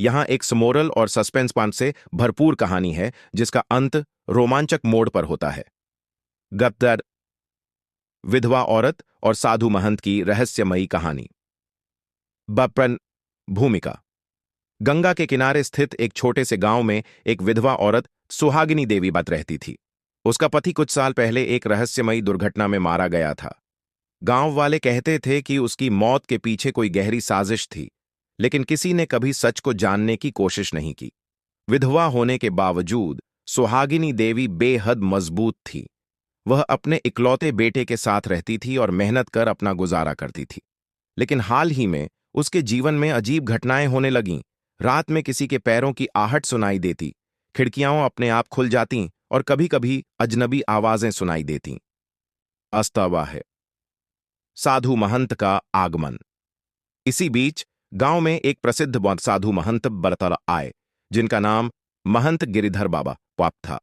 यहाँ एक समोरल और सस्पेंस पान से भरपूर कहानी है जिसका अंत रोमांचक मोड़ पर होता है। गद्दार विधवा औरत और साधु महंत की रहस्यमयी कहानी। बप्रन भूमिका। गंगा के किनारे स्थित एक छोटे से गांव में एक विधवा औरत सुहागिनी देवी बत रहती थी। उसका पति कुछ साल पहले एक रहस्यमयी दुर्घटना में मारा गया था। गांव वाले कहते थे कि उसकी मौत के पीछे कोई गहरी साजिश थी, लेकिन किसी ने कभी सच को जानने की कोशिश नहीं की। विधवा होने के बावजूद सुहागिनी देवी बेहद मजबूत थी। वह अपने इकलौते बेटे के साथ रहती थी और मेहनत कर अपना गुजारा करती थी। लेकिन हाल ही में उसके जीवन में अजीब घटनाएं होने लगीं। रात में किसी के पैरों की आहट सुनाई देती, खिड़कियां अपने आप खुल जातीं और कभी-कभी अजनबी आवाजें सुनाई देतीं। अस्तवाह साधु महंत का आगमन। इसी बीच गांव में एक प्रसिद्ध साधु महंत बरतर आए, जिनका नाम महंत गिरिधर बाबा पाप था।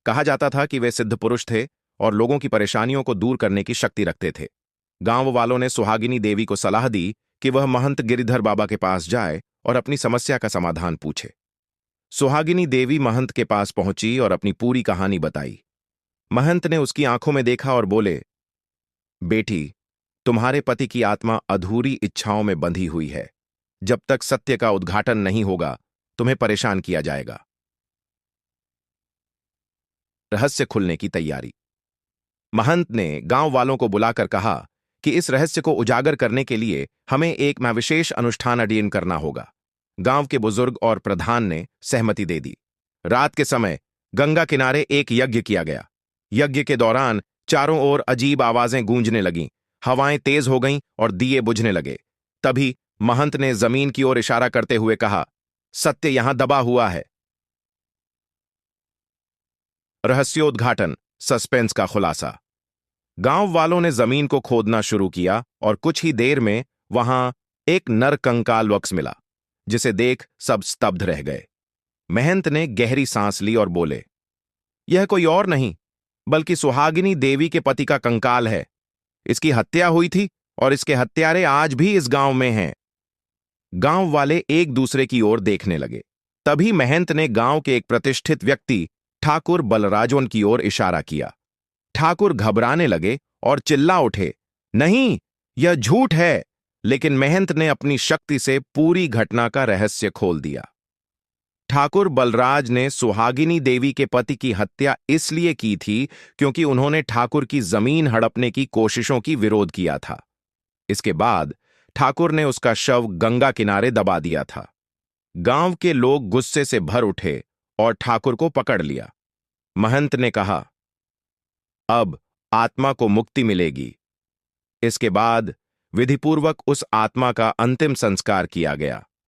कहा जाता था कि वे सिद्ध पुरुष थे और लोगों की परेशानियों को दूर करने की शक्ति रखते थे। गांव वालों ने सुहागिनी देवी को सलाह दी कि वह महंत गिरिधर बाबा के पास जाए और अपनी समस्या का समाधान पूछे। सुहागिनी देवी महंत के पास पहुंची और अपनी पूरी कहानी बताई। महंत ने उसकी आंखों में देखा और बोले, बेटी, तुम्हारे पति की आत्मा अधूरी इच्छाओं में बंधी हुई है। जब तक सत्य का उद्घाटन नहीं होगा, तुम्हें परेशान किया जाएगा। रहस्य खुलने की तैयारी। महंत ने गांव वालों को बुलाकर कहा कि इस रहस्य को उजागर करने के लिए हमें एक विशेष अनुष्ठान अधीन करना होगा। गांव के बुजुर्ग और प्रधान ने सहमति दे दी। रात के समय गंगा किनारे एक यज्ञ किया गया। यज्ञ के दौरान चारों ओर अजीब आवाजें गूंजने लगीं, हवाएं तेज हो गईं और दिए बुझने लगे। तभी महंत ने जमीन की ओर इशारा करते हुए कहा, सत्य यहां दबा हुआ है। रहस्योद्घाटन, सस्पेंस का खुलासा। गांव वालों ने जमीन को खोदना शुरू किया और कुछ ही देर में वहां एक नर कंकाल वक्स मिला, जिसे देख सब स्तब्ध रह गए। महंत ने गहरी सांस ली और बोले, यह कोई और नहीं बल्कि सुहागिनी देवी के पति का कंकाल है। इसकी हत्या हुई थी और इसके हत्यारे आज भी इस गांव में हैं। गांव वाले एक दूसरे की ओर देखने लगे। तभी महंत ने गांव के एक प्रतिष्ठित व्यक्ति ठाकुर बलराजवन की ओर इशारा किया। ठाकुर घबराने लगे और चिल्ला उठे, नहीं, यह झूठ है। लेकिन महंत ने अपनी शक्ति से पूरी घटना का रहस्य खोल दिया। ठाकुर बलराज ने सुहागिनी देवी के पति की हत्या इसलिए की थी क्योंकि उन्होंने ठाकुर की जमीन हड़पने की कोशिशों की विरोध किया था। इसके बाद ठाकुर ने उसका शव गंगा किनारे दबा दिया था। गांव के लोग गुस्से से भर उठे और ठाकुर को पकड़ लिया। महंत ने कहा, अब आत्मा को मुक्ति मिलेगी। इसके बाद विधिपूर्वक उस आत्मा का अंतिम संस्कार किया गया।